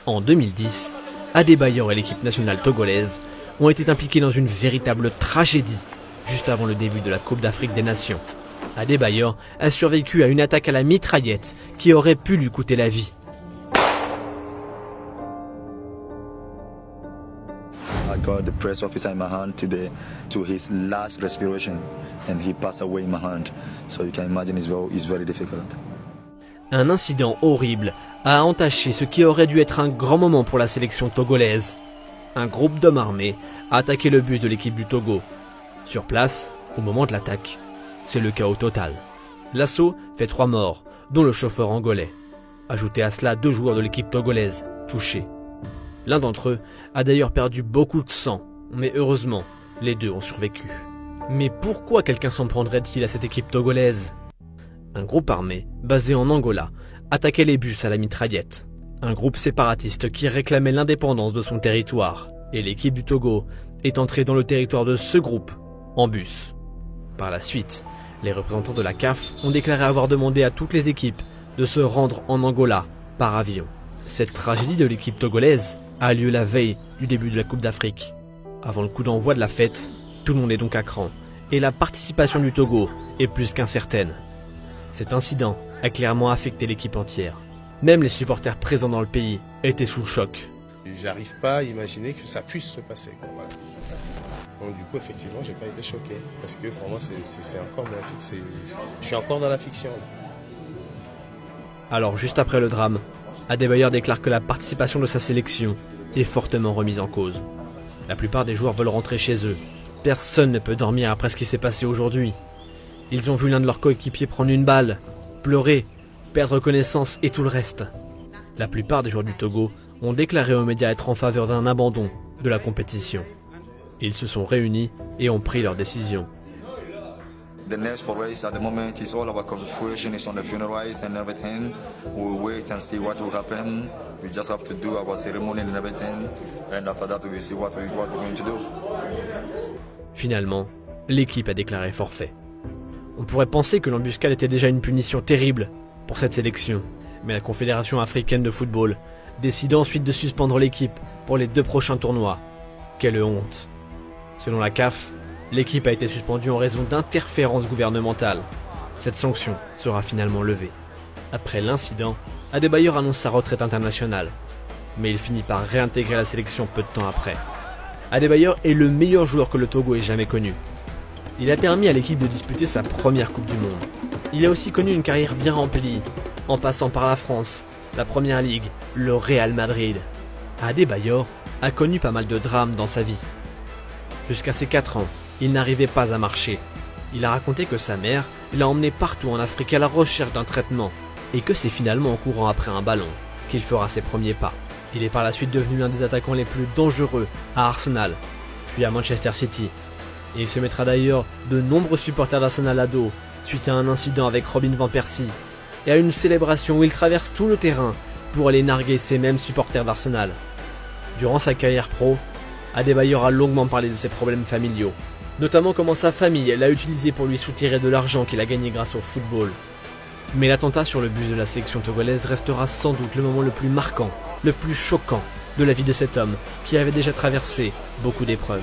En 2010, Adebayor et l'équipe nationale togolaise ont été impliqués dans une véritable tragédie juste avant le début de la Coupe d'Afrique des Nations. Adebayor a survécu à une attaque à la mitraillette qui aurait pu lui coûter la vie. I got the press officer in my hand to his last respiration, and he passed away in my hand. So you can imagine it's very difficult. Un incident horrible a entaché ce qui aurait dû être un grand moment pour la sélection togolaise. Un groupe d'hommes armés a attaqué le bus de l'équipe du Togo. Sur place, au moment de l'attaque, c'est le chaos total. L'assaut fait 3 morts, dont le chauffeur angolais. Ajoutez à cela 2 joueurs de l'équipe togolaise, touchés. L'un d'entre eux a d'ailleurs perdu beaucoup de sang, mais heureusement, les 2 ont survécu. Mais pourquoi quelqu'un s'en prendrait-il à cette équipe togolaise ? Un groupe armé, basé en Angola, attaquait les bus à la mitraillette. Un groupe séparatiste qui réclamait l'indépendance de son territoire. Et l'équipe du Togo est entrée dans le territoire de ce groupe, en bus. Par la suite, les représentants de la CAF ont déclaré avoir demandé à toutes les équipes de se rendre en Angola par avion. Cette tragédie de l'équipe togolaise a lieu la veille du début de la Coupe d'Afrique. Avant le coup d'envoi de la fête, tout le monde est donc à cran, et la participation du Togo est plus qu'incertaine. Cet incident a clairement affecté l'équipe entière. Même les supporters présents dans le pays étaient sous le choc. J'arrive pas à imaginer que ça puisse se passer. Voilà. Donc du coup, effectivement, j'ai pas été choqué, parce que pour moi, c'est encore de la fiction. Je suis encore dans la fiction. Là. Alors, juste après le drame, Adebayor déclare que la participation de sa sélection est fortement remise en cause. La plupart des joueurs veulent rentrer chez eux. Personne ne peut dormir après ce qui s'est passé aujourd'hui. Ils ont vu l'un de leurs coéquipiers prendre une balle, pleurer, perdre connaissance et tout le reste. La plupart des joueurs du Togo ont déclaré aux médias être en faveur d'un abandon de la compétition. Ils se sont réunis et ont pris leur décision. The next for race at the moment is all about concentration, is on the funerals and everything. We'll wait and see what will happen. We just have to do our ceremony and everything, and after that we'll see what we're going to do. Finalement, l'équipe a déclaré forfait. On pourrait penser que l'embuscade était déjà une punition terrible pour cette sélection, mais la Confédération africaine de football décide ensuite de suspendre l'équipe pour les 2 prochains tournois. Quelle honte! Selon la CAF, l'équipe a été suspendue en raison d'interférences gouvernementales. Cette sanction sera finalement levée. Après l'incident, Adebayor annonce sa retraite internationale, mais il finit par réintégrer la sélection peu de temps après. Adebayor est le meilleur joueur que le Togo ait jamais connu. Il a permis à l'équipe de disputer sa première Coupe du Monde. Il a aussi connu une carrière bien remplie, en passant par la France, la Première Ligue, le Real Madrid. Adebayor a connu pas mal de drames dans sa vie. Jusqu'à ses 4 ans, il n'arrivait pas à marcher. Il a raconté que sa mère l'a emmené partout en Afrique à la recherche d'un traitement, et que c'est finalement en courant après un ballon qu'il fera ses premiers pas. Il est par la suite devenu un des attaquants les plus dangereux à Arsenal, puis à Manchester City. Et il se mettra d'ailleurs de nombreux supporters d'Arsenal à dos, suite à un incident avec Robin Van Persie, et à une célébration où il traverse tout le terrain pour aller narguer ces mêmes supporters d'Arsenal. Durant sa carrière pro, Adebayor a longuement parlé de ses problèmes familiaux, notamment comment sa famille l'a utilisé pour lui soutirer de l'argent qu'il a gagné grâce au football. Mais l'attentat sur le bus de la sélection togolaise restera sans doute le moment le plus marquant, le plus choquant de la vie de cet homme qui avait déjà traversé beaucoup d'épreuves.